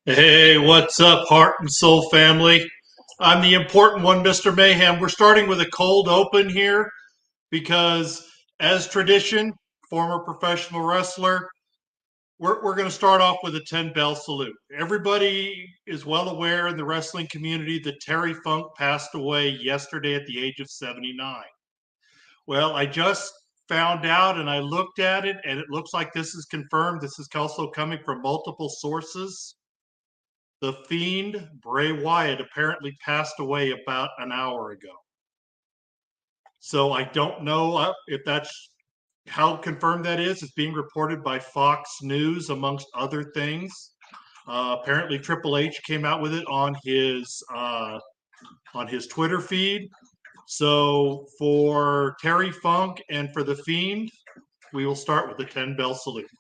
Hey, what's up, Heart and Soul family? I'm the important one, Mr. Mayhem. We're starting with a cold open here because, as tradition, former professional wrestler, we're going to start off with a 10-bell salute. Everybody is well aware in the wrestling community that Terry Funk passed away yesterday at the age of 79. Well, I just found out and I looked at it, and it looks like this is confirmed. This is also coming from multiple sources. The Fiend, Bray Wyatt, apparently passed away about an hour ago. So I don't know if that's how confirmed that is. It's being reported by Fox News, amongst other things. Apparently, Triple H came out with it on his Twitter feed. So for Terry Funk and for The Fiend, we will start with the 10-bell salute.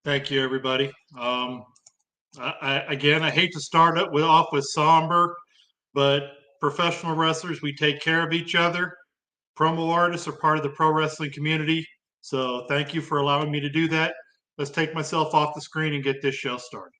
Thank you, everybody. I hate to start off with somber, but professional wrestlers, we take care of each other. Promo artists are part of the pro wrestling community, so thank you for allowing me to do that. Let's take myself off the screen and get this show started.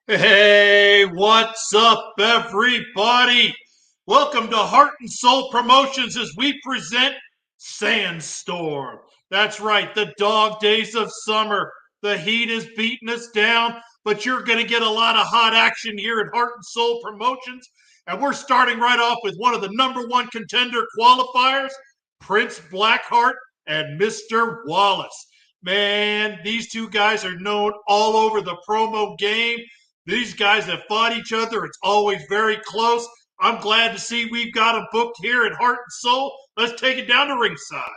Hey, what's up, everybody? Welcome to Heart and Soul Promotions as we present Sandstorm. That's right, the dog days of summer. The heat is beating us down, but you're going to get a lot of hot action here at Heart and Soul Promotions. And we're starting right off with one of the #1 contender qualifiers, Prince Blackheart and Mr. Wallace. Man, these two guys are known all over the promo game. These guys have fought each other. It's always very close. I'm glad to see we've got them booked here at Heart and Soul. Let's take it down to ringside.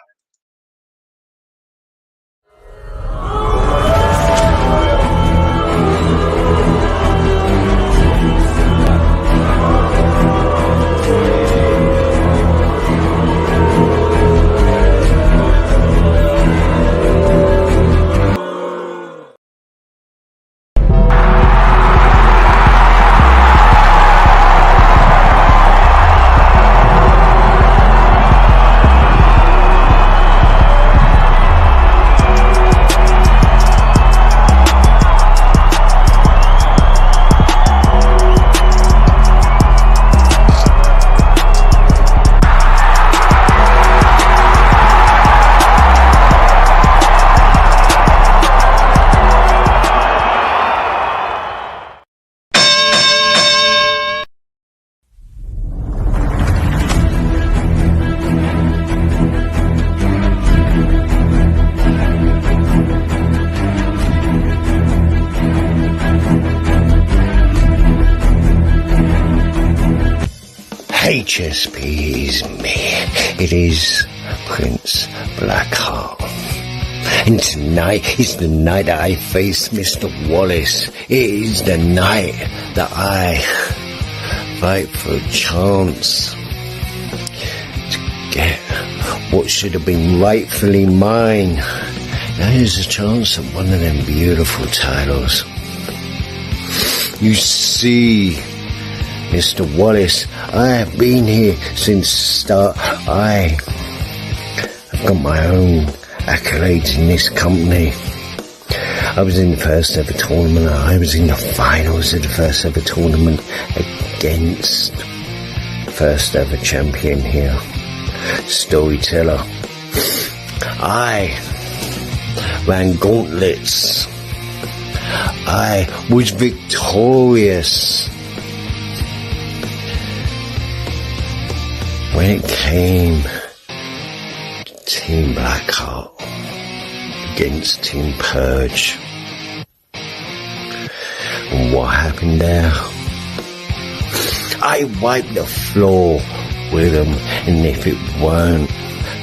HSP is me. It is Prince Blackheart. And tonight is the night that I face Mr. Wallace. It is the night that I fight for a chance to get what should have been rightfully mine. Now here's a chance at one of them beautiful titles. You see, Mr. Wallace, I have been here since start. I have got my own accolades in this company. I was in the first ever tournament. I was in the finals of the first ever tournament against first ever champion here, Storyteller. I ran gauntlets. I was victorious. When it came to Team Blackheart against Team Purge, and what happened there? I wiped the floor with them, and if it weren't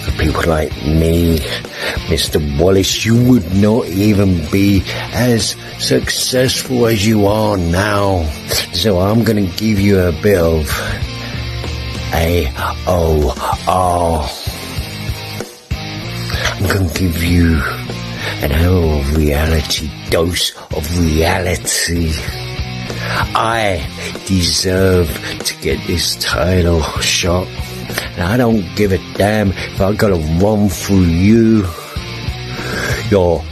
for people like me, Mr. Wallace, you would not even be as successful as you are now. So I'm going to give you a bit of AOR. I'm going to give you an hour of reality, dose of reality. I deserve to get this title shot, and I don't give a damn if I gotta run through you, your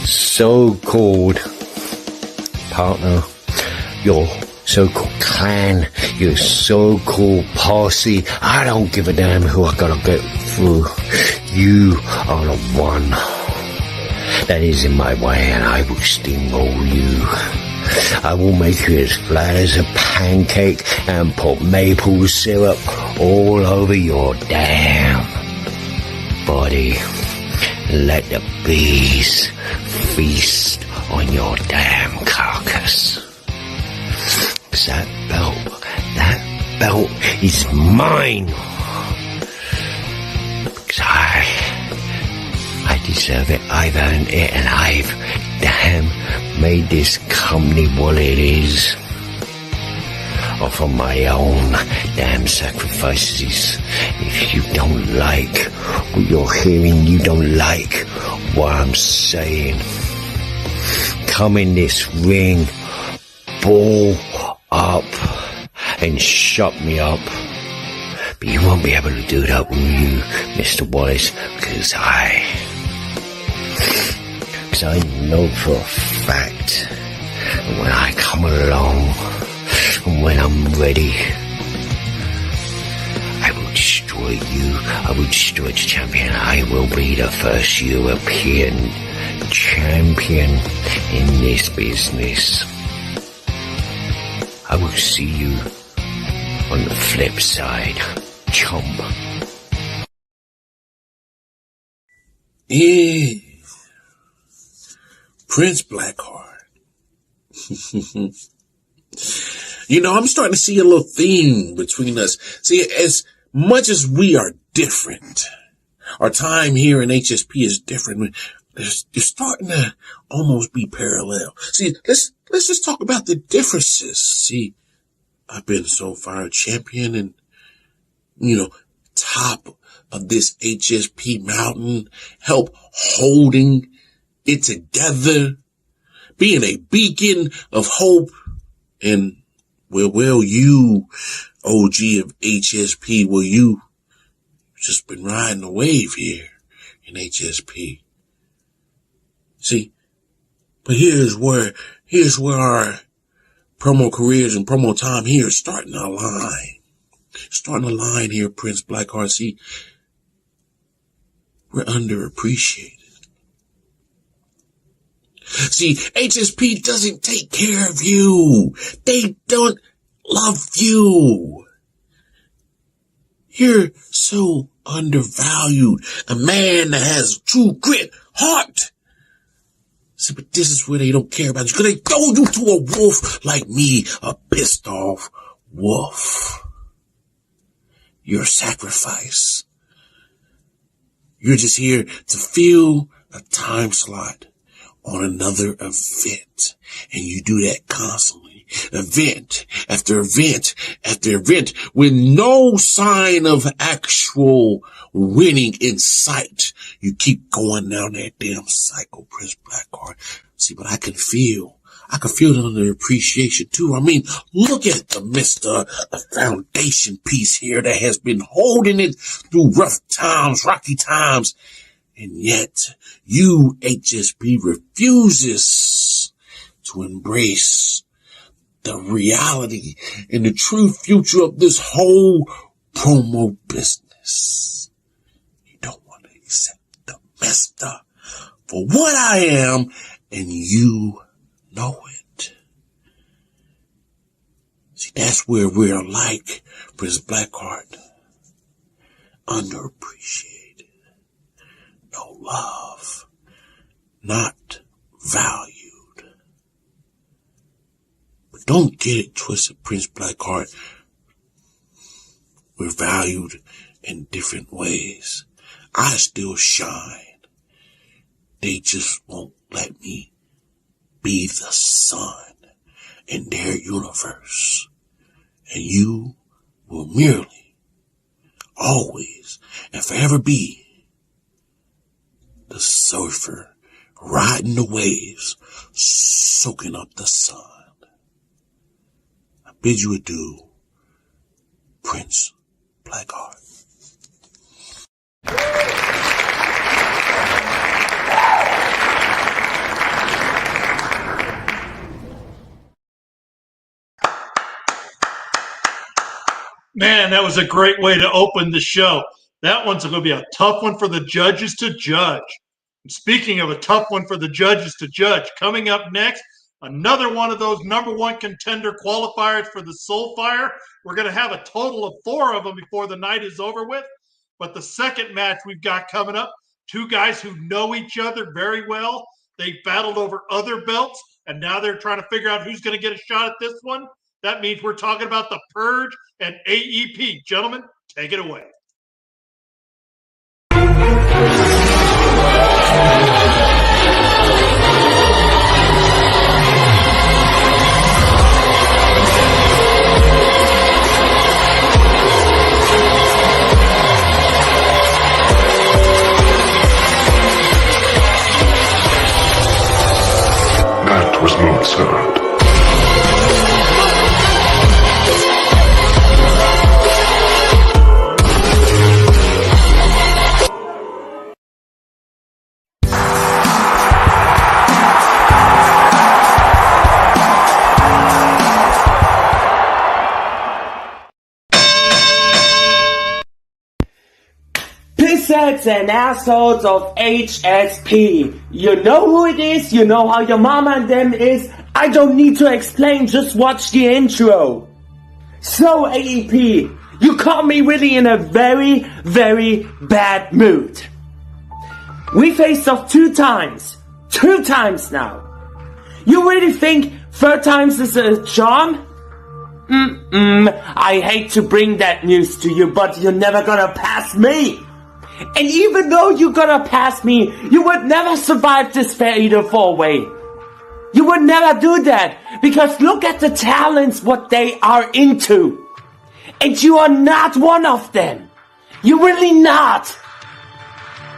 so-called partner, your so-called clan, your so-called posse. I don't give a damn who I gotta get through. You are the one that is in my way, and I will steamroll you. I will make you as flat as a pancake and put maple syrup all over your damn body. Let the bees feast on your damn carcass. 'Cause that belt is mine. Because I deserve it. I've earned it, and I've damn made this company what it is. Off of my own damn sacrifices. If you don't like what you're hearing, you don't like what I'm saying, come in this ring, ball up, and shut me up. But you won't be able to do that, will you, Mr. Wallace? Because I know for a fact that when I come along and when I'm ready, I will destroy you. I will destroy the champion. I will be the first European champion in this business. I will see you on the flip side, chump. Yeah. Prince Blackheart. You know, I'm starting to see a little theme between us. See, as much as we are different, our time here in HSP is different. They're starting to almost be parallel. See, let's just talk about the differences. See, I've been so far a champion and, top of this HSP mountain, help holding it together, being a beacon of hope. And well, you, OG of HSP, you just been riding a wave here in HSP. See, but here's where our promo careers and promo time here is starting to align. Starting to align here, Prince Blackheart. See, we're underappreciated. See, HSP doesn't take care of you. They don't love you. You're so undervalued. A man that has true grit, heart. See, but this is where they don't care about you, because they throw you to a wolf like me, a pissed off wolf. your sacrifice. You're just here to fill a time slot on another event. And you do that constantly. Event after event after event with no sign of actual winning in sight. You keep going down that damn cycle, Prince Blackheart. See, but I can feel the underappreciation too. I mean, look at the Mr. Foundation piece here that has been holding it through rough times, rocky times. And yet, you, HSP, refuses to embrace the reality and the true future of this whole promo business. You don't want to accept the master for what I am, and you know it. See, that's where we're like Prince Blackheart. Underappreciated. No love. Not valued. But don't get it twisted, Prince Blackheart. We're valued in different ways. I still shine. They just won't let me be the sun in their universe. And you will merely, always, and forever be the surfer riding the waves, soaking up the sun. I bid you adieu, Prince Blackheart. Man, that was a great way to open the show. That one's going to be a tough one for the judges to judge. And speaking of a tough one for the judges to judge, coming up next, another one of those #1 contender qualifiers for the Soulfire. We're going to have a total of 4 of them before the night is over with. But the second match we've got coming up, 2 guys who know each other very well. They battled over other belts, and now they're trying to figure out who's going to get a shot at this one. That means we're talking about the Purge and AEP. Gentlemen, take it away. That was not sad. Pissheads and assholes of HSP. You know who it is? You know how your mama and them is? I don't need to explain, just watch the intro. So AEP, you caught me really in a very, very bad mood. We faced off 2 times. 2 times now. You really think 3rd times is a charm? I hate to bring that news to you, but you're never gonna pass me. And even though you're gonna pass me, you would never survive this fatal 4-way. You would never do that, because look at the talents, what they are into. And you are not one of them. You're really not.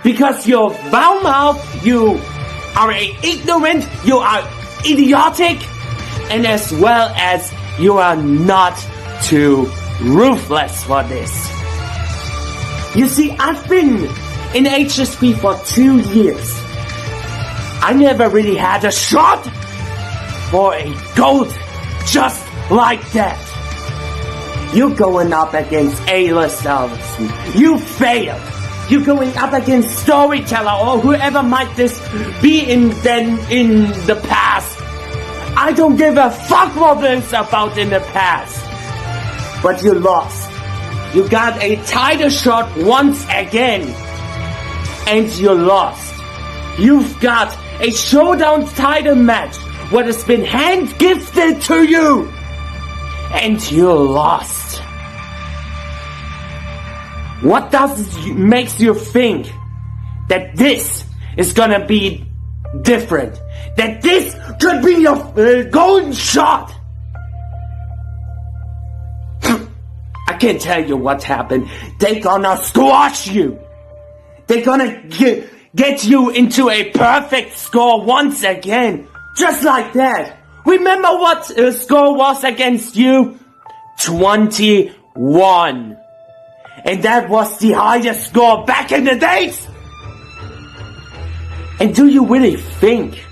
Because you're foul mouth, you are ignorant, you are idiotic, and as well as you are not too ruthless for this. You see, I've been in HSP for 2 years. I never really had a shot for a gold just like that. You're going up against A-list Allison. You failed. You're going up against Storyteller or whoever might this be in the past. I don't give a fuck what this about in the past. But you lost. You got a title shot once again. And you lost. You've got a showdown title match what has been hand gifted to you. And you lost. What makes you think that this is gonna be different? That this could be your golden shot? I can't tell you what happened. They're gonna squash you. They're gonna get you into a perfect score once again. Just like that. Remember what score was against you? 21. And that was the highest score back in the days. And do you really think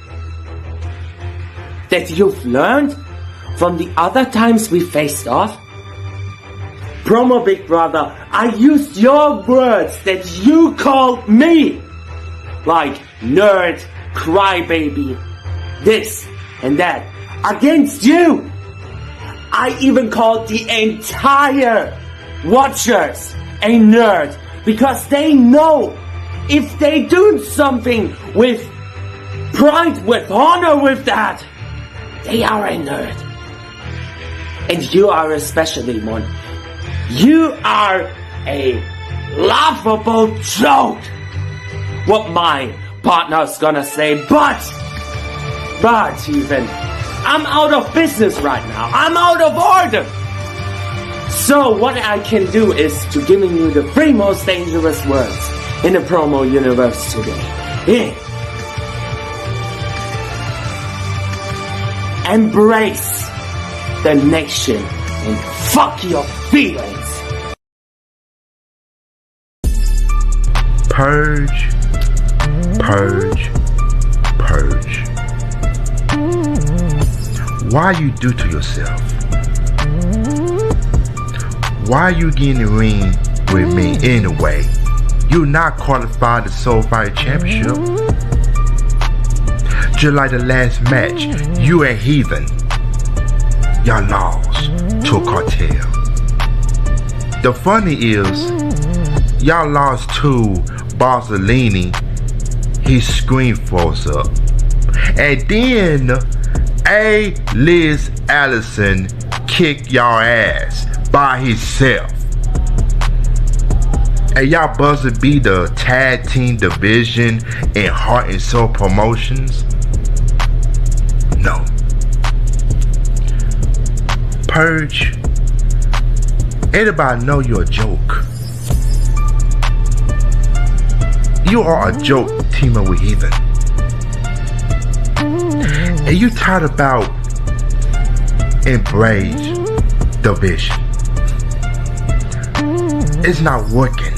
that you've learned from the other times we faced off? Promo Big Brother, I used your words that you called me. Like nerd, crybaby, this and that. Against you. I even called the entire watchers a nerd. Because they know if they do something with pride, with honor, with that, they are a nerd. And you are especially one. You are a laughable joke. What my partner's gonna say, but even, I'm out of business right now. I'm out of order. So what I can do is to giving you the 3 most dangerous words in the promo universe today. Yeah. Embrace the nation and fuck your feelings. Purge, purge, purge. Why you do to yourself? Why you get in the ring with me anyway? You're not qualified to Soul Fight Championship. Just like the last match, you and Heathen, y'all lost to a cartel. The funny is, y'all lost to Bozzolini. He screamed for us up. And then Liz Allison kicked y'all ass by himself. And y'all buzzer be the tag team division in Heart and Soul Promotions? No. Purge, everybody know you're a joke. You are a joke teaming with Heathen. And you talk about embrace division. It's not working.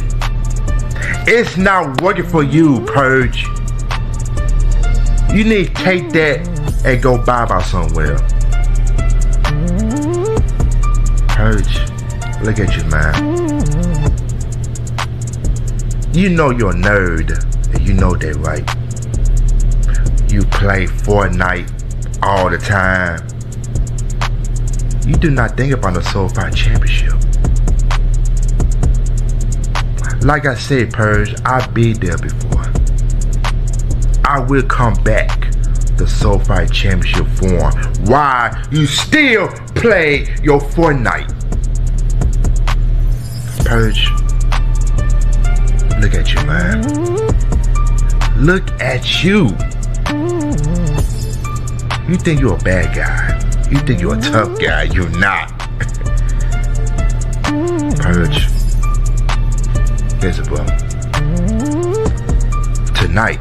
It's not working for you, Purge. You need to take that and go bye-bye somewhere. Purge, look at you, man. You know you're a nerd, and you know that, right? You play Fortnite all the time. You do not think about the Soul Fight Championship. Like I said, Purge, I've been there before. I will come back the Soul Fight Championship form while you still play your Fortnite. Purge, look at you, man. Look at you. You think you're a bad guy. You think you're a tough guy. You're not. Purge. Listen, bro. Tonight,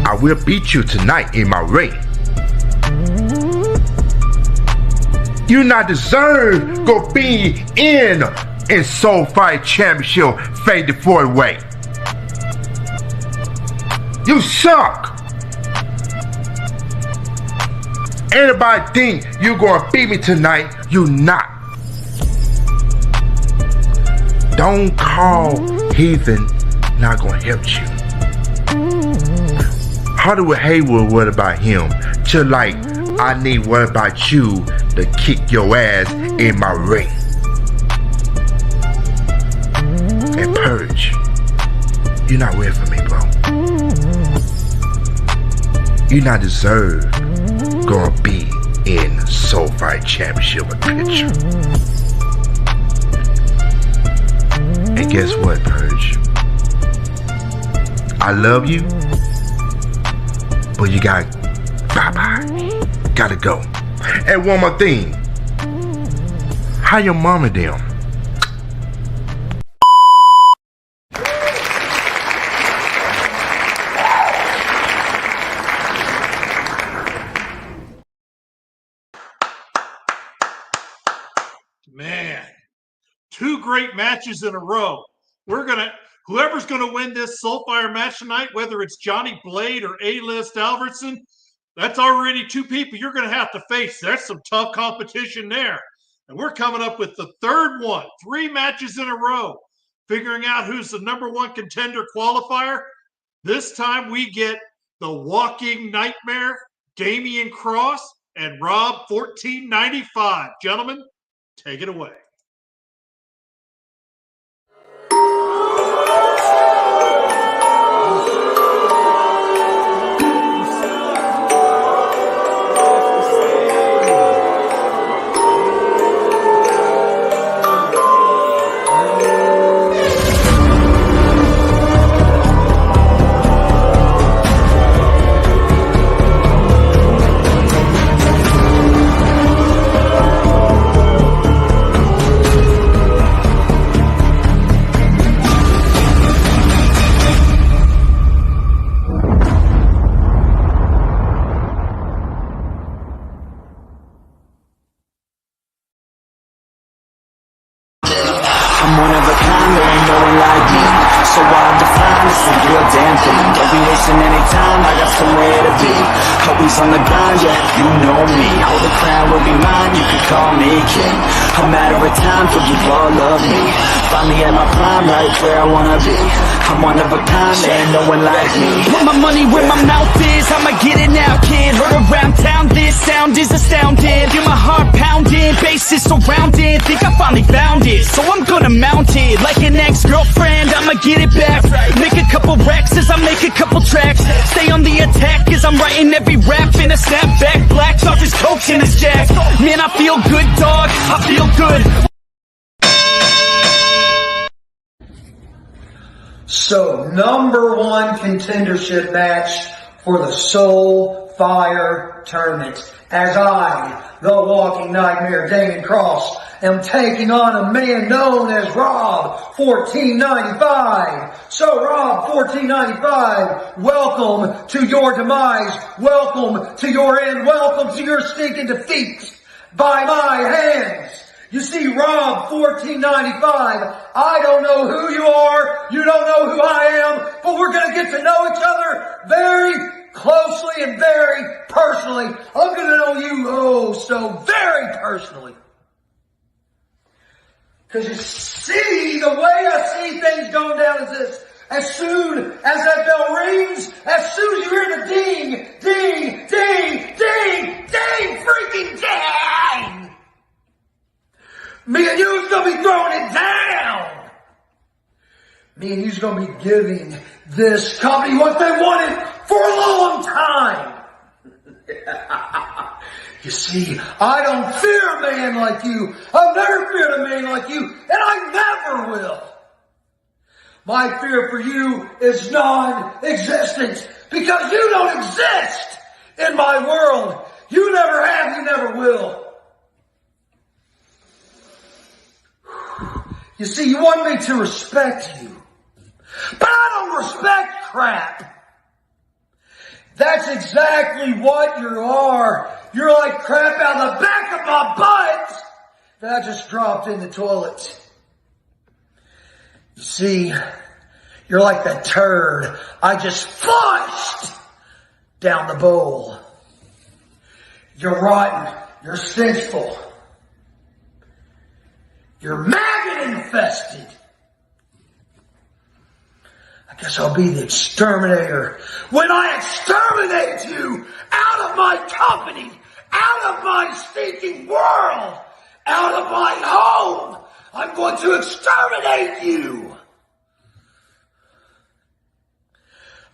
I will beat you tonight in my ring. You not deserve go be in Soul Fight Championship Fated 4-way. You suck. Anybody think you gonna beat me tonight? You not. Don't call Heathen not gonna help you. Hollywood Haywood worried about him, just like I need worry about you to kick your ass in my ring. And Purge, you're not ready for me, bro. You not deserve gonna be in Soul Fight Championship picture. guess what, Purge? I love you, but you gotta go. And one more thing. How your mama them? Man, two great matches in a row. Whoever's gonna win this Soulfire match tonight, whether it's Johnny Blade or A-List Albertson, that's already two people you're gonna have to face. There's some tough competition there. And we're coming up with the third one, 3 matches in a row, figuring out who's the #1 contender qualifier. This time we get the Walking Nightmare, Damian Cross, and Rob 1495. Gentlemen, take it away. I'm one of a kind, there ain't no one like me. So I'll define this a real damn thing. Don't be wasting any time, I got somewhere to be. Always on the grind, yeah, you know me. All the crown will be mine, you can call me king. A matter of time till you all love me. Finally at my prime, right where I wanna be. I'm one of a kind, there ain't no one like me. Put my money where my mouth is, I'ma get it now, kid. Heard around town, this sound is astounding. Feel my heart pounding, bass is surrounding. Think I finally found it, so I'm gonna mount it. Like an ex-girlfriend, I'ma get it back. Make a couple wrecks as I make a couple tracks. Stay on the attack as I'm writing every rap in a snapback. Black off his coach and his jack. Man, I feel good, dog, I feel good. So, #1 contendership match for the Soulfire tournament. As I, the Walking Nightmare, Damian Cross, am taking on a man known as Rob 1495. So Rob 1495, welcome to your demise. Welcome to your end. Welcome to your stinking defeat by my hands. You see, Rob 1495, I don't know who you are, you don't know who I am, but we're gonna get to know each other very closely and very personally. I'm gonna know you, oh, so very personally. Cause you see, the way I see things going down is this. As soon as that bell rings, as soon as you hear the ding, ding, ding, ding, ding, freaking dang! Me and you's gonna be throwing it down. Me and you's gonna be giving this company what they wanted for a long time. You see, I don't fear a man like you. I've never feared a man like you, and I never will. My fear for you is non-existent because you don't exist in my world. You never have, you never will. You see, you want me to respect you, but I don't respect crap. That's exactly what you are. You're like crap out of the back of my butt that I just dropped in the toilet. You see, you're like that turd I just flushed down the bowl. You're rotten. You're stenchful. You're maggot infested. I guess I'll be the exterminator when I exterminate you out of my company, out of my stinking world, out of my home. I'm going to exterminate you.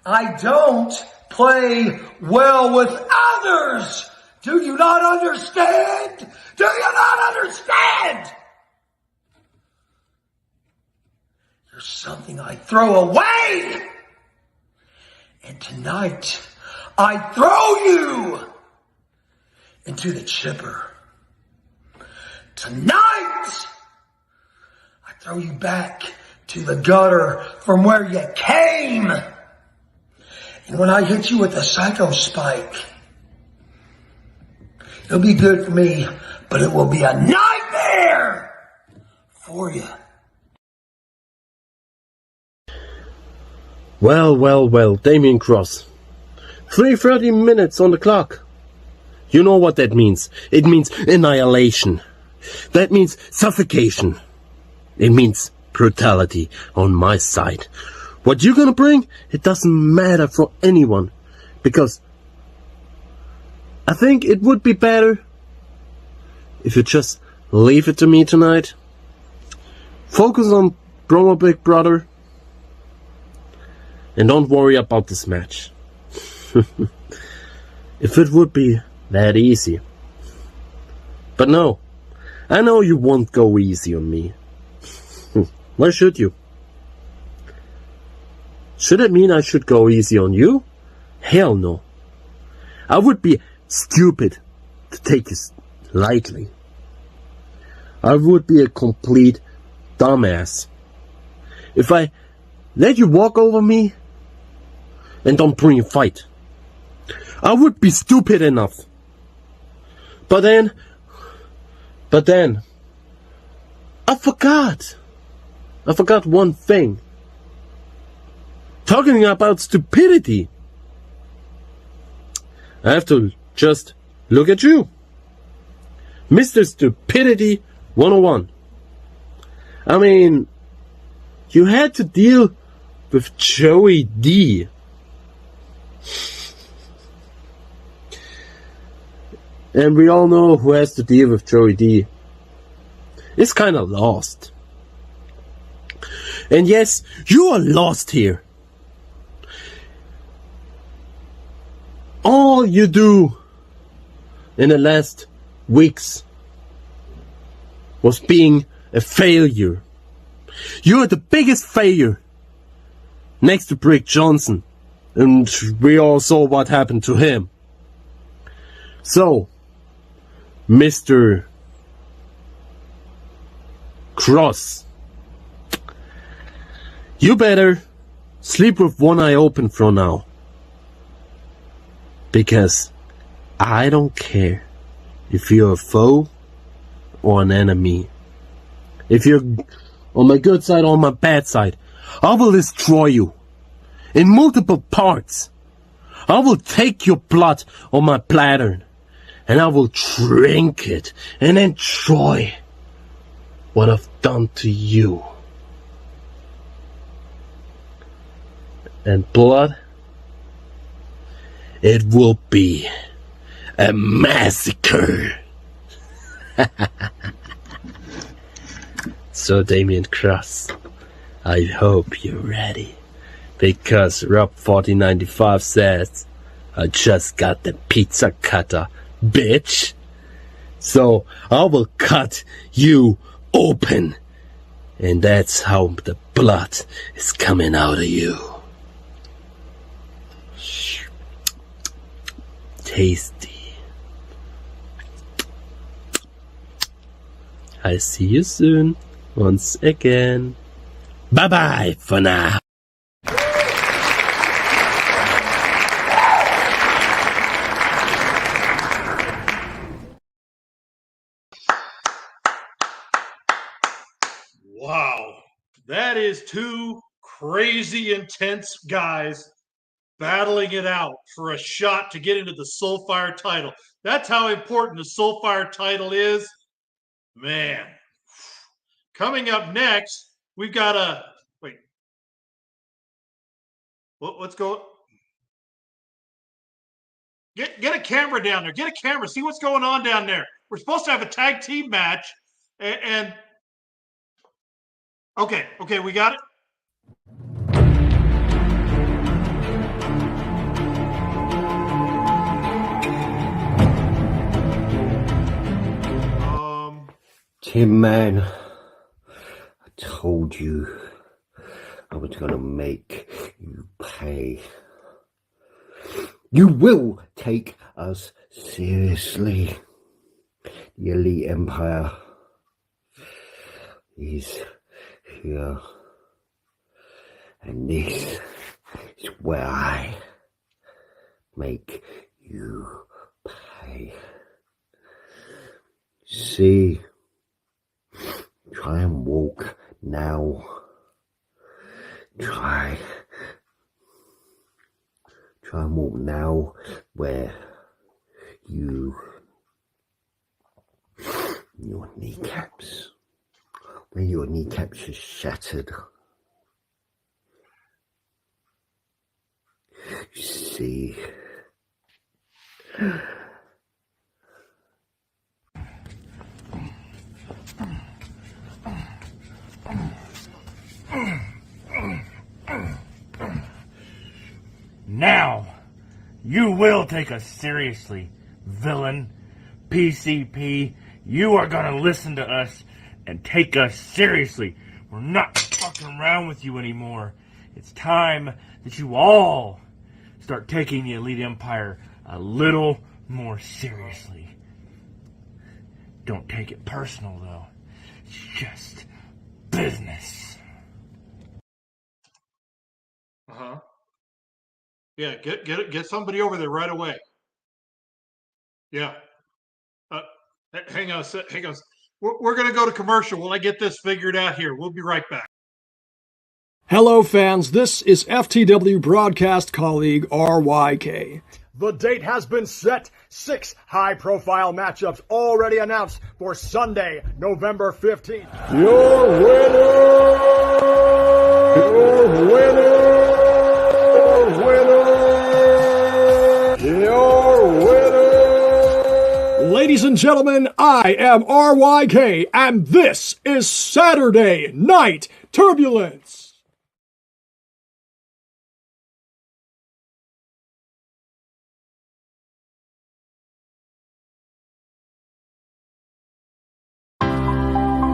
I don't play well with others. Do you not understand? Do you not understand? There's something I throw away. And tonight, I throw you into the chipper. Tonight, I throw you back to the gutter from where you came. And when I hit you with a psycho spike, it'll be good for me, but it will be a nightmare for you. Well, Damien Cross. 3:30 minutes on the clock. You know what that means. It means annihilation. That means suffocation. It means brutality on my side. What you gonna bring? It doesn't matter for anyone. Because I think it would be better if you just leave it to me tonight. Focus on promo Big Brother. And don't worry about this match. If it would be that easy. But no, I know you won't go easy on me. Why should you? Should it mean I should go easy on you? Hell no. I would be stupid to take this lightly. I would be a complete dumbass if I let you walk over me and don't bring a fight. I would be stupid enough. But then, I forgot one thing. Talking about stupidity. I have to just look at you. Mr. Stupidity 101. I mean, you had to deal with Joey D. And we all know who has to deal with Joey D. It's kinda lost. And yes, you are lost here. All you do in the last weeks was being a failure. You are the biggest failure next to Brick Johnson. And we all saw what happened to him. So, Mr. Cross, you better sleep with one eye open from now. Because I don't care if you're a foe or an enemy. If you're on my good side or on my bad side, I will destroy you in multiple parts. I will take your blood on my platter and I will drink it and enjoy what I've done to you. And blood, it will be a massacre. So Damien Cross, I hope you're ready. Because Rob4095 says, I just got the pizza cutter, bitch. So I will cut you open. And that's how the blood is coming out of you. Tasty. I see you soon, once again. Bye-bye for now. Wow. That is two crazy intense guys battling it out for a shot to get into the Soulfire title. That's how important the Soulfire title is. Man. Coming up next, we've got a... Wait. What's going... Get a camera down there. Get a camera. See what's going on down there. We're supposed to have a tag team match. And okay, we got it. Tim, man, I told you I was gonna make you pay. You will take us seriously. The elite empire is here. And this is where I make you pay. See, try and walk now. Try and walk now where your kneecaps are shattered. You see. Now, you will take us seriously, villain. PCP, you are gonna listen to us and take us seriously. We're not fucking around with you anymore. It's time that you all start taking the Elite Empire a little more seriously. Don't take it personal, though. It's just business. Uh-huh. Yeah, get somebody over there right away. Yeah. Hang on a sec. Hang on. We're going to go to commercial while I get this figured out here. We'll be right back. Hello, fans. This is FTW broadcast colleague RYK. The date has been set. 6 high-profile matchups already announced for Sunday, November 15th. Your winner! Ladies and gentlemen, I am RYK, and this is Saturday Night Turbulence.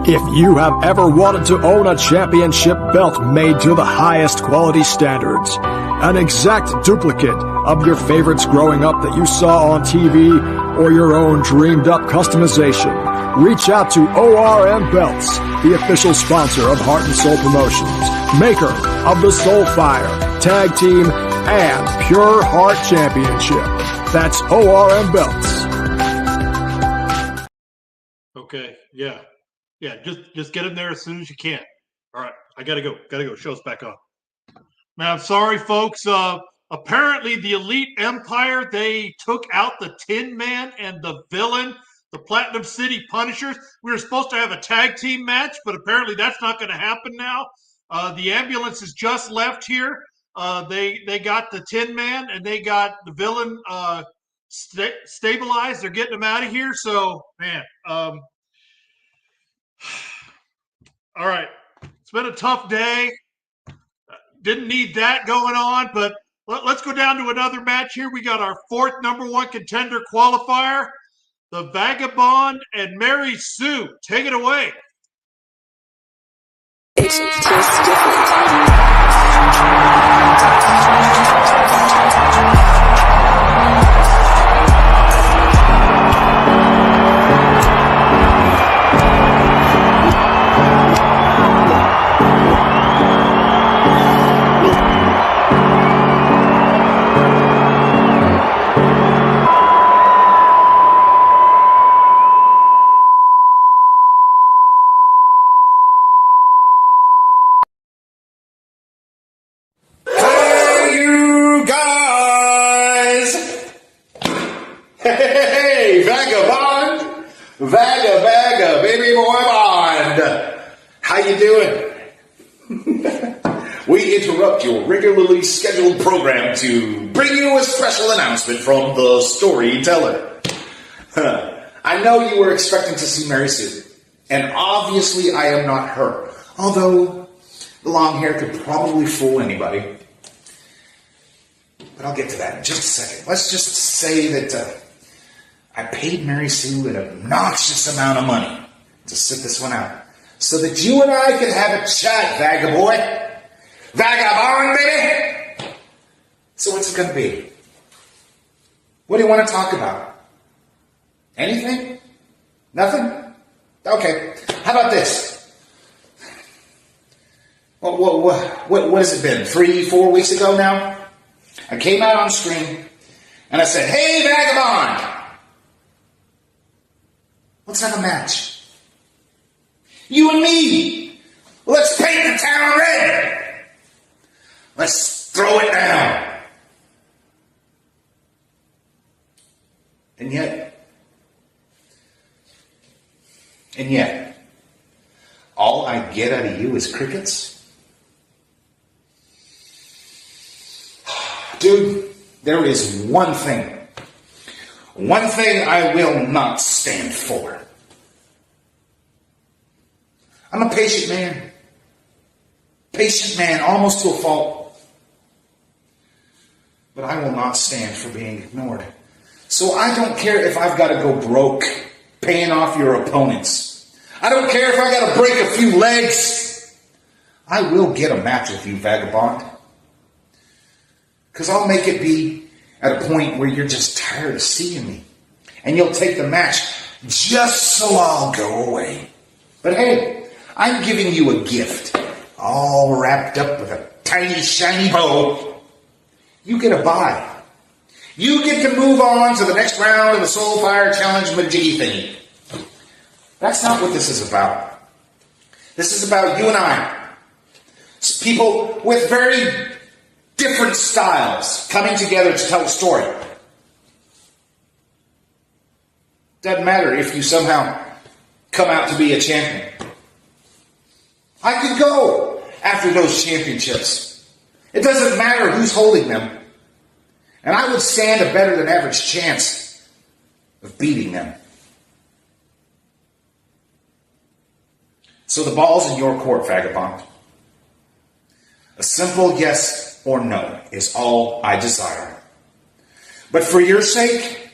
If you have ever wanted to own a championship belt made to the highest quality standards, an exact duplicate of your favorites growing up that you saw on TV, or your own dreamed up customization, reach out to ORM Belts, the official sponsor of Heart and Soul Promotions, maker of the Soul Fire, Tag Team, and Pure Heart Championship. That's ORM Belts. Okay, yeah. Yeah, just get in there as soon as you can. All right, I gotta go. Show's back on. Now, I'm sorry, folks. Apparently, the Elite Empire, they took out the Tin Man and the Villain, the Platinum City Punishers. We were supposed to have a tag team match, but apparently that's not going to happen now. The ambulance has just left here. They got the Tin Man and they got the Villain stabilized. They're getting them out of here. So, man, all right. It's been a tough day. Didn't need that going on, but let's go down to another match here. We got our 4th #1 contender qualifier, the Vagabond and Mary Sue. Take it away. It's just different. Hey, Vagabond! Vaga, baby boy bond! How you doing? We interrupt your regularly scheduled program to bring you a special announcement from the storyteller. I know you were expecting to see Mary Sue, and obviously I am not her, although the long hair could probably fool anybody. But I'll get to that in just a second. Let's just say that I paid Mary Sue an obnoxious amount of money to sit this one out, so that you and I could have a chat, Vagaboy. Vagabond, baby! So what's it gonna be? What do you want to talk about? Anything? Nothing? Okay. How about this? What has it been? 3-4 weeks ago now? I came out on screen and I said, "Hey, Vagabond! Let's have a match. You and me. Let's paint the town red. Let's throw it down." And yet, all I get out of you is crickets? Dude, there is one thing I will not stand for. I'm a patient man, almost to a fault. But I will not stand for being ignored. So I don't care if I've got to go broke paying off your opponents. I don't care if I got to break a few legs. I will get a match with you, Vagabond. Because I'll make it be at a point where you're just tired of seeing me. And you'll take the match just so I'll go away. But hey, I'm giving you a gift. All wrapped up with a tiny, shiny bow. You get a bye. You get to move on to the next round of the Soulfire Challenge Majiggy thingy. That's not what this is about. This is about you and I. People with very different styles coming together to tell a story. Doesn't matter if you somehow come out to be a champion. I could go after those championships. It doesn't matter who's holding them. And I would stand a better than average chance of beating them. So the ball's in your court, Vagabond. A simple yes or no is all I desire. But for your sake,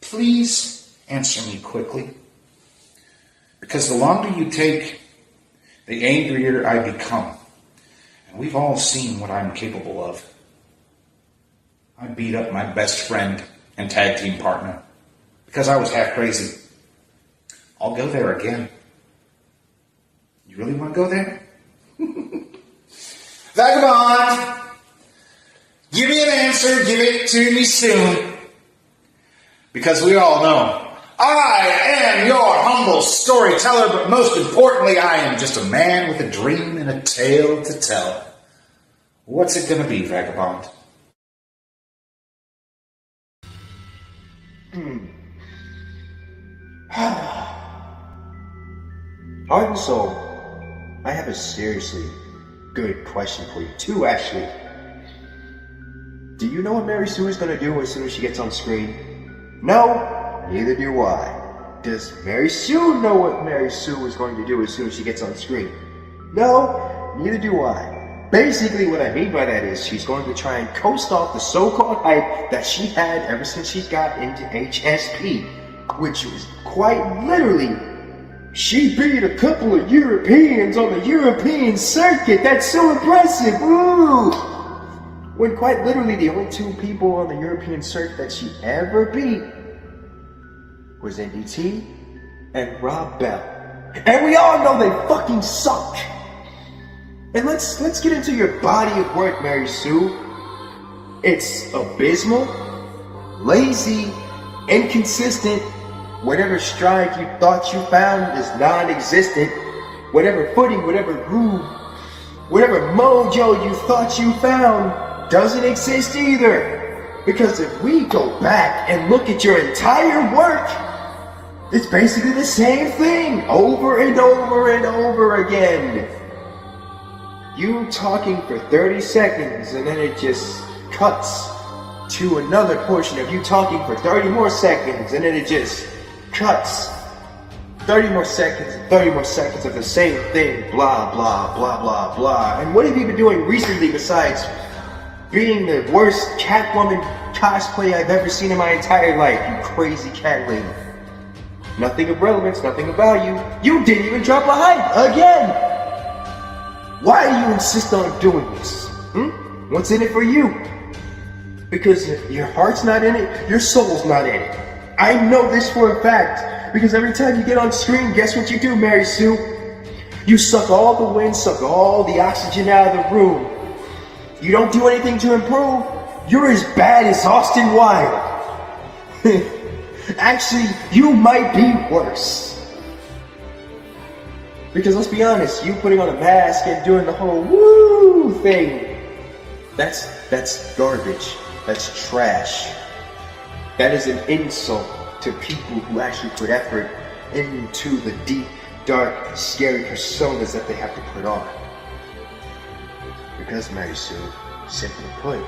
please answer me quickly. Because the longer you take, the angrier I become. And we've all seen what I'm capable of. I beat up my best friend and tag team partner because I was half crazy. I'll go there again. You really want to go there? Vagabond, give me an answer. Give it to me soon. Because we all know I am your humble storyteller, but most importantly, I am just a man with a dream and a tale to tell. What's it going to be, Vagabond? Heart and soul, I have a seriously good question for you. Two, actually. Do you know what Mary Sue is going to do as soon as she gets on screen? No, neither do I. Does Mary Sue know what Mary Sue is going to do as soon as she gets on screen? No, neither do I. Basically, what I mean by that is she's going to try and coast off the so-called hype that she had ever since she got into HSP, which was quite literally, she beat a couple of Europeans on the European circuit. That's so impressive. Ooh! When quite literally the only two people on the European circuit that she ever beat was NDT and Rob Bell. And we all know they fucking suck. And let's get into your body of work, Mary Sue. It's abysmal, lazy, inconsistent. Whatever stride you thought you found is non-existent. Whatever footing, whatever groove, whatever mojo you thought you found doesn't exist either. Because if we go back and look at your entire work, it's basically the same thing over and over and over again. You talking for 30 seconds and then it just cuts to another portion of you talking for 30 more seconds and then it just cuts 30 more seconds and 30 more seconds of the same thing, blah, blah, blah, blah, blah. And what have you been doing recently besides being the worst Catwoman cosplay I've ever seen in my entire life, you crazy cat lady? Nothing of relevance, nothing of value. You didn't even drop a hype again! Why do you insist on doing this? What's in it for you? Because your heart's not in it, your soul's not in it. I know this for a fact, because every time you get on screen, guess what you do, Mary Sue? You suck all the wind, suck all the oxygen out of the room. You don't do anything to improve. You're as bad as Austin Wilde. Actually, you might be worse. Because let's be honest, you putting on a mask and doing the whole woo thing, that's garbage. That's trash. That is an insult to people who actually put effort into the deep, dark, scary personas that they have to put on. Because, Mary Sue, simply put,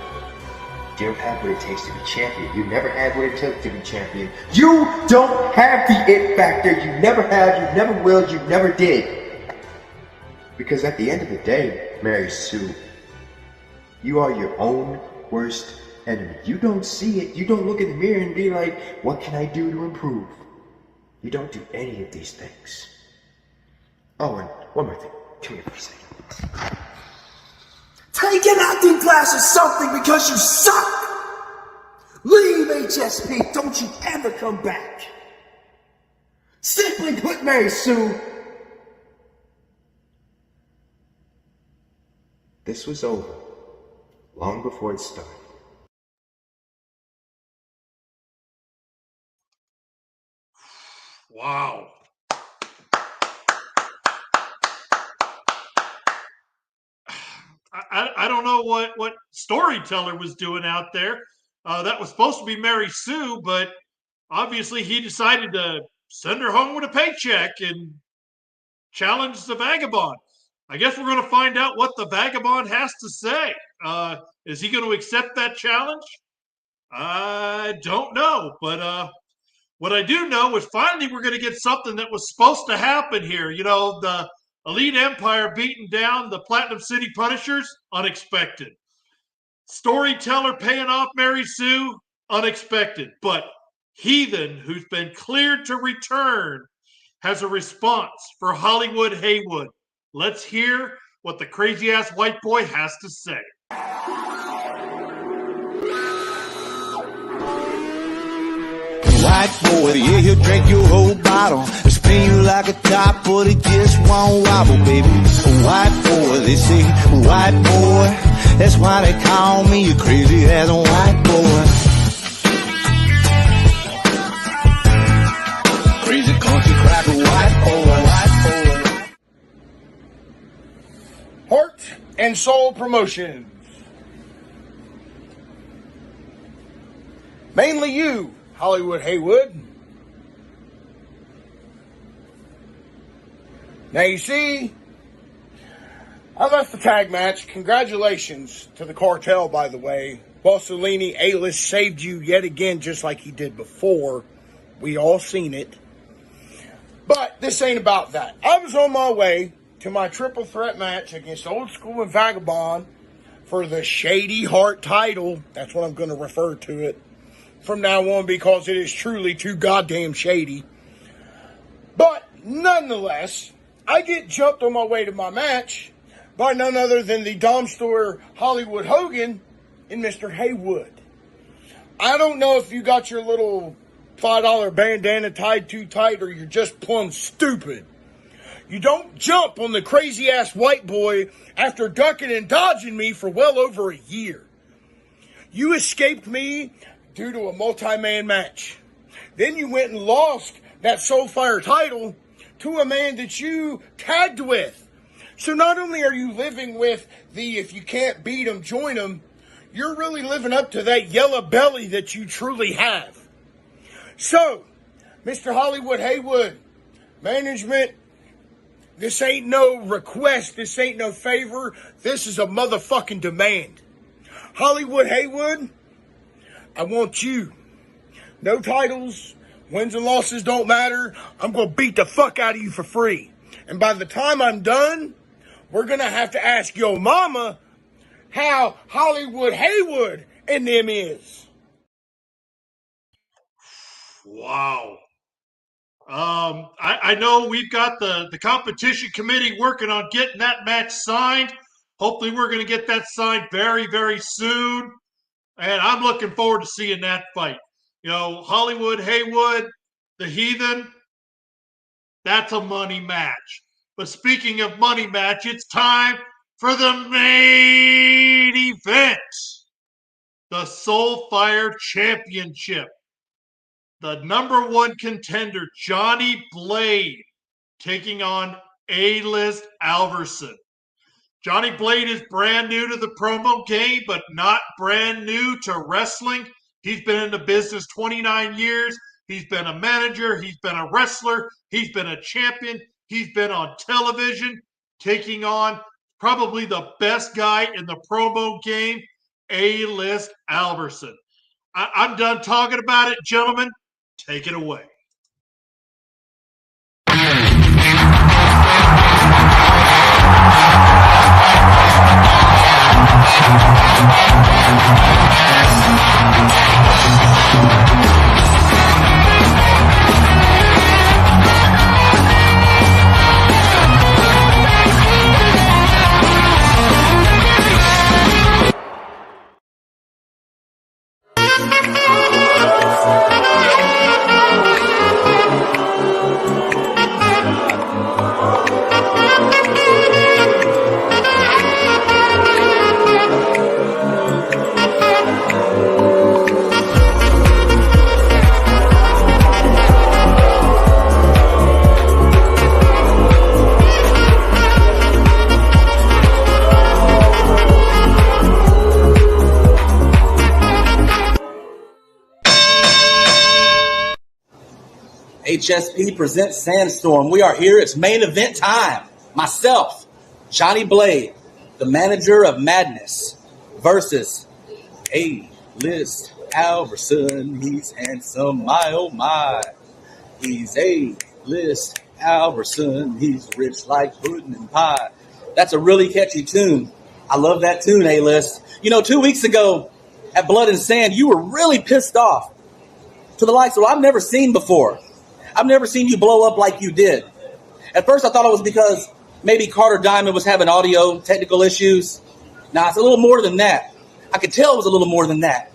you don't have what it takes to be champion. You never had what it took to be champion. You don't have the it factor. You never have, you never will, you never did. Because at the end of the day, Mary Sue, you are your own worst enemy. You don't see it. You don't look in the mirror and be like, what can I do to improve? You don't do any of these things. Oh, and one more thing. Come here for a second. Take an acting class or something because you suck! Leave HSP. Don't you ever come back. Simply put, Mary Sue, this was over long before it started. Wow. I don't know what storyteller was doing out there. That was supposed to be Mary Sue, but obviously he decided to send her home with a paycheck and challenge the vagabond. I guess we're going to find out what the vagabond has to say. Is he going to accept that challenge? I don't know, but what I do know is finally we're going to get something that was supposed to happen here. You know, the Elite Empire beating down the Platinum City Punishers, unexpected. Storyteller paying off Mary Sue, unexpected. But Heathen, who's been cleared to return, has a response for Hollywood Haywood. Let's hear what the crazy-ass white boy has to say. White boy, yeah, he'll drink your whole bottle, spin you like a top, but it just won't wobble, baby. White boy, they say, white boy, that's why they call me a crazy ass white boy. Crazy country cracker, white boy. Heart and Soul Promotions. Mainly you, Hollywood Haywood. Now you see, I left the tag match. Congratulations to the cartel, by the way. Bossellini A-List saved you yet again, just like he did before. We all seen it. But this ain't about that. I was on my way to my triple threat match against Old School and Vagabond for the Shady Heart title. That's what I'm going to refer to it from now on, because it is truly too goddamn shady. But nonetheless, I get jumped on my way to my match by none other than the Dom Store Hollywood Hogan and Mr. Haywood. I don't know if you got your little $5 bandana tied too tight or you're just plumb stupid. You don't jump on the crazy-ass white boy after ducking and dodging me for well over a year. You escaped me due to a multi-man match. Then you went and lost that Soulfire title to a man that you tagged with. So not only are you living with the if you can't beat him, join him, you're really living up to that yellow belly that you truly have. So, Mr. Hollywood Haywood, management, this ain't no request, this ain't no favor, this is a motherfucking demand. Hollywood Haywood, I want you. No titles, wins and losses don't matter. I'm going to beat the fuck out of you for free. And by the time I'm done, we're going to have to ask your mama how Hollywood Haywood and them is. Wow. I know we've got the competition committee working on getting that match signed. Hopefully we're going to get that signed very, very soon. And I'm looking forward to seeing that fight. You know, Hollywood, Haywood, the Heathen, that's a money match. But speaking of money match, it's time for the main event. The Soulfire Championship. The number one contender, Johnny Blade, taking on A-List Alverson. Johnny Blade is brand new to the promo game, but not brand new to wrestling. He's been in the business 29 years. He's been a manager. He's been a wrestler. He's been a champion. He's been on television, taking on probably the best guy in the promo game, A-List Alverson. I'm done talking about it, gentlemen. Take it away. Hsp Presents Sandstorm. We are here. It's main event time. Myself, Johnny Blade, the manager of Madness, versus A-List Alverson. He's handsome, my oh my. He's A-List Alverson. He's rich like pudding and pie. That's a really catchy tune. I love that tune, A-List. You know, 2 weeks ago at Blood and Sand, you were really pissed off to the likes of what I've never seen before. I've never seen you blow up like you did. At first, I thought it was because maybe Carter Diamond was having audio technical issues. Now, it's a little more than that. I could tell it was a little more than that.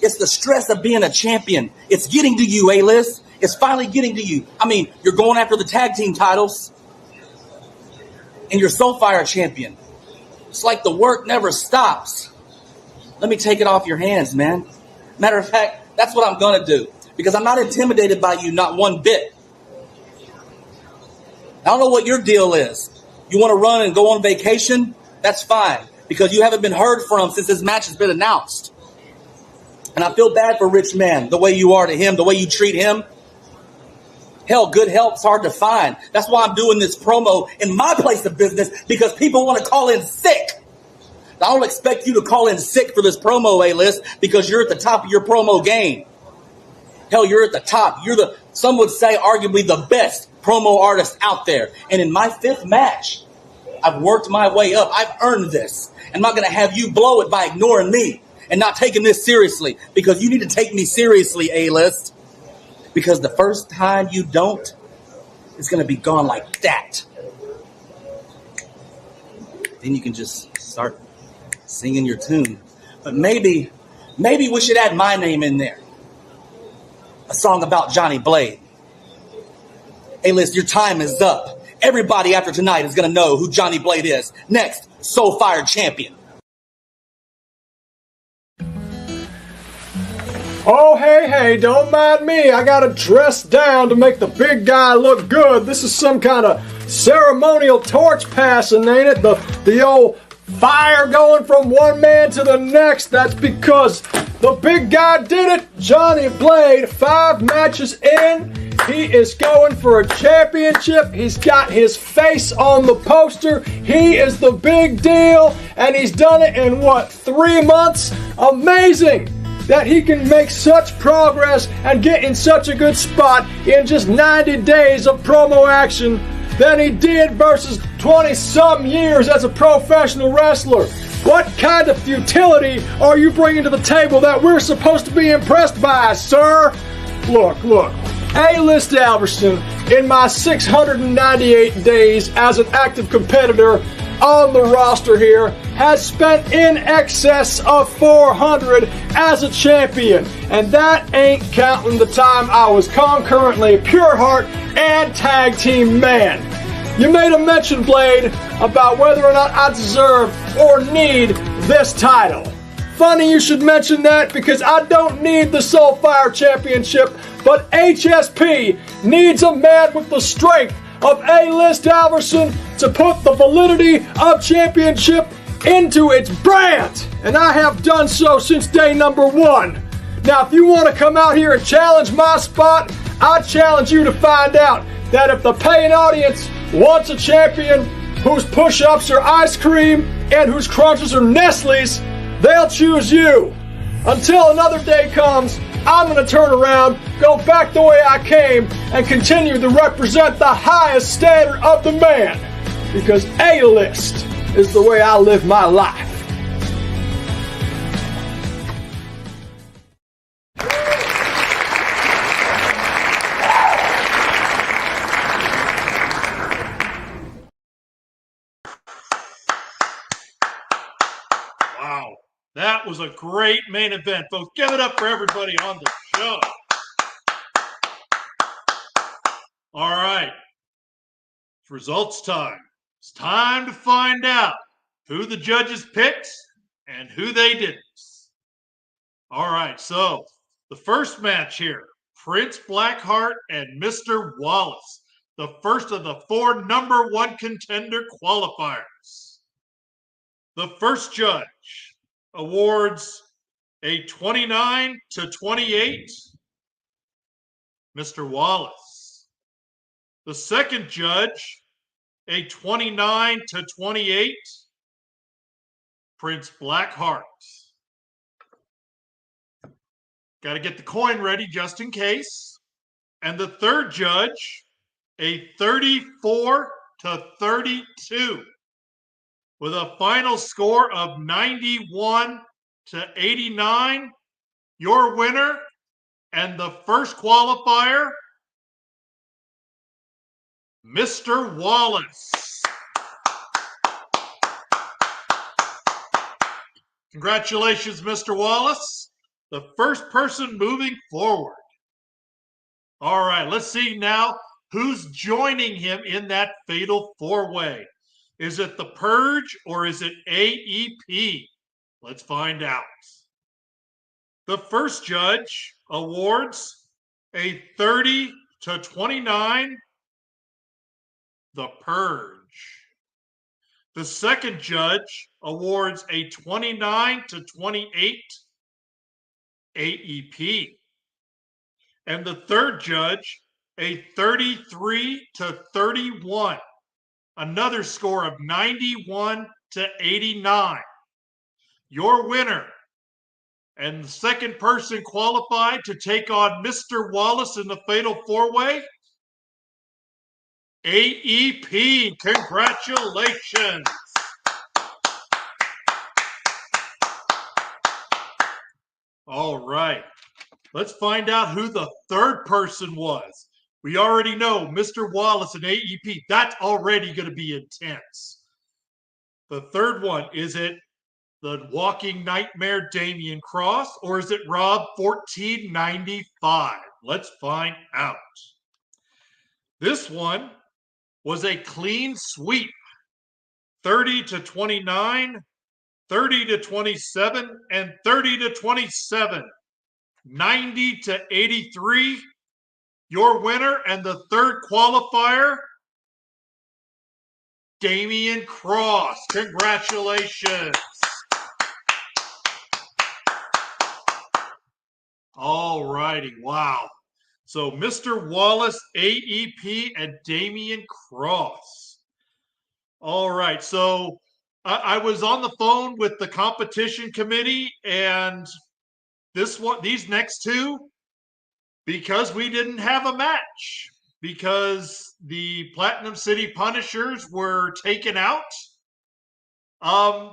It's the stress of being a champion. It's getting to you, A-List. It's finally getting to you. I mean, you're going after the tag team titles, and you're Soulfire champion. It's like the work never stops. Let me take it off your hands, man. Matter of fact, that's what I'm going to do. Because I'm not intimidated by you, not one bit. I don't know what your deal is. You want to run and go on vacation? That's fine. Because you haven't been heard from since this match has been announced. And I feel bad for Rich Man, the way you are to him, the way you treat him. Hell, good help's hard to find. That's why I'm doing this promo in my place of business, because people want to call in sick. I don't expect you to call in sick for this promo, A-List, because you're at the top of your promo game. Hell, you're at the top. You're some would say, arguably the best promo artist out there. And in my 5th match, I've worked my way up. I've earned this. I'm not going to have you blow it by ignoring me and not taking this seriously, because you need to take me seriously, A-List. Because the first time you don't, it's going to be gone like that. Then you can just start singing your tune. But maybe we should add my name in there. A song about Johnny Blade. Hey, listen, your time is up. Everybody after tonight is going to know who Johnny Blade is. Next, Soulfire champion. Oh, hey, don't mind me. I gotta dress down to make the big guy look good. This is some kind of ceremonial torch passing, ain't it? The old fire going from one man to the next. That's because the big guy did it. Johnny Blade, 5 matches in. He is going for a championship. He's got his face on the poster. He is the big deal. And he's done it in, 3 months? Amazing that he can make such progress and get in such a good spot in just 90 days of promo action than he did versus 20-something years as a professional wrestler. What kind of futility are you bringing to the table that we're supposed to be impressed by, sir? Look. A-List Alverson, in my 698 days as an active competitor on the roster here, has spent in excess of 400 as a champion. And that ain't counting the time I was concurrently Pure Heart and Tag Team Man. You made a mention, Blade, about whether or not I deserve or need this title. Funny you should mention that, because I don't need the Soulfire Championship, but HSP needs a man with the strength of A-List Alverson to put the validity of championship into its brand. And I have done so since day number one. Now, if you want to come out here and challenge my spot, I challenge you to find out that if the paying audience wants a champion whose push-ups are ice cream and whose crunches are Nestle's, they'll choose you. Until another day comes, I'm going to turn around, go back the way I came, and continue to represent the highest standard of the man. Because A-List is the way I live my life. Wow, that was a great main event, folks. Give it up for everybody on the show. All right, it's results time. It's time to find out who the judges picked and who they didn't. All right, so the first match here, Prince Blackheart and Mr. Wallace, the first of the 4 number 1 contender qualifiers. The first judge awards a 29-28, Mr. Wallace. The second judge, a 29-28, Prince Blackheart. Got to get the coin ready just in case. And the third judge, a 34-32, with a final score of 91-89. Your winner and the first qualifier, Mr. Wallace. Congratulations, Mr. Wallace. The first person moving forward. All right, let's see now who's joining him in that fatal 4-way. Is it the Purge or is it AEP? Let's find out. The first judge awards a 30-29, the Purge. The second judge awards a 29-28, AEP. And the third judge, a 33-31, another score of 91-89. Your winner and the second person qualified to take on Mr. Wallace in the fatal 4-way, AEP. Congratulations. All right. Let's find out who the third person was. We already know Mr. Wallace and AEP. That's already going to be intense. The third one, is it the Walking Nightmare Damian Cross, or is it Rob 1495? Let's find out. This one was a clean sweep. 30-29, 30-27, and 30-27. 90-83. Your winner and the third qualifier, Damian Cross. Congratulations. All righty. Wow. So Mr. Wallace, AEP, and Damian Cross. All right. So I was on the phone with the competition committee, and these next two, because we didn't have a match, because the Platinum City Punishers were taken out.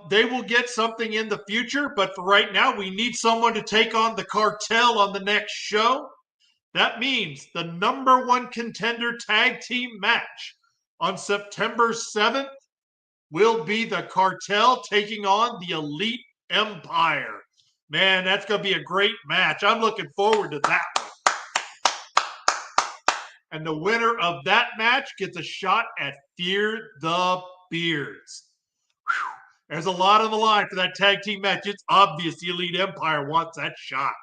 They will get something in the future, but for right now, we need someone to take on the cartel on the next show. That means the number one contender tag team match on September 7th will be the Cartel taking on the Elite Empire. Man, that's going to be a great match. I'm looking forward to that one. And the winner of that match gets a shot at Fear the Beards. Whew. There's a lot on the line for that tag team match. It's obvious the Elite Empire wants that shot.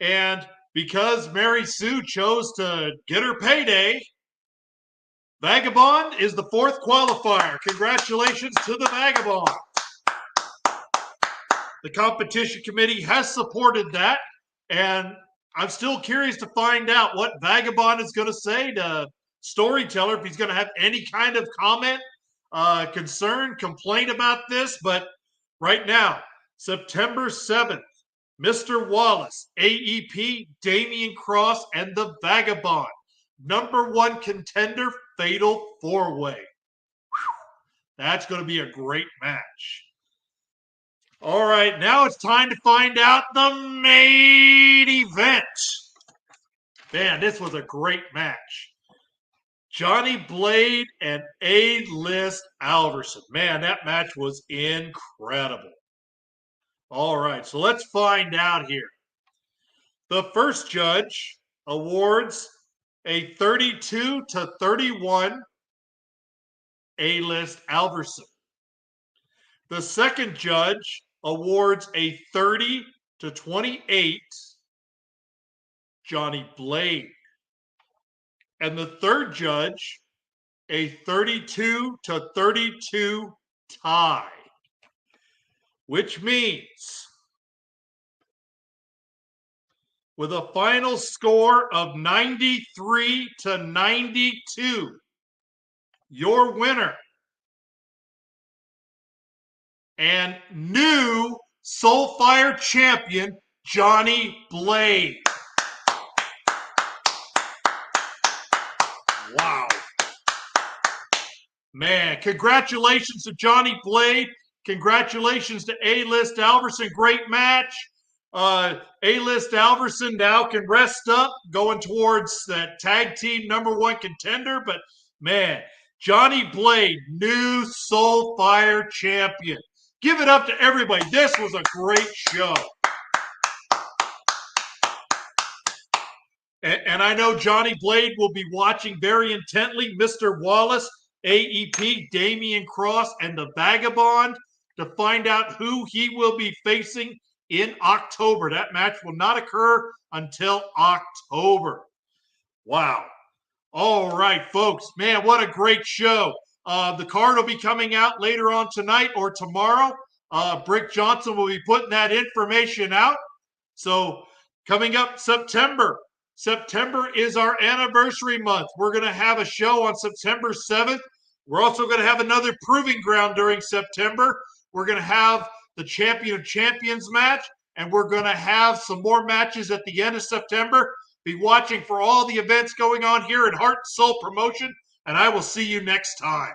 And because Mary Sue chose to get her payday, Vagabond is the fourth qualifier. Congratulations to the Vagabond. The competition committee has supported that, and I'm still curious to find out what Vagabond is going to say to Storyteller, if he's going to have any kind of comment, concern, complaint about this. But right now, September 7th, Mr. Wallace, AEP, Damian Cross, and the Vagabond. Number one contender, Fatal 4-Way. That's going to be a great match. All right, now it's time to find out the main event. Man, this was a great match. Johnny Blade and A-List Alverson. Man, that match was incredible. All right, so let's find out here. The first judge awards a 32-31 A-List Alverson. The second judge awards a 30-28 Johnny Blade. And the third judge, a 32-32 tie. Which means, with a final score of 93-92, your winner and new Soulfire champion, Johnny Blade. Wow. Man, congratulations to Johnny Blade. Congratulations to A-List Alverson. Great match. A-List Alverson now can rest up, going towards that tag team number one contender. But, man, Johnny Blade, new Soulfire champion. Give it up to everybody. This was a great show. And I know Johnny Blade will be watching very intently Mr. Wallace, AEP, Damian Cross, and the Vagabond to find out who he will be facing in October. That match will not occur until October. Wow. All right, folks. Man, what a great show. The card will be coming out later on tonight or tomorrow. Brick Johnson will be putting that information out. So coming up September. September is our anniversary month. We're going to have a show on September 7th. We're also going to have another proving ground during September. We're going to have the Champion of Champions match, and we're going to have some more matches at the end of September. Be watching for all the events going on here at Heart and Soul Promotion, and I will see you next time.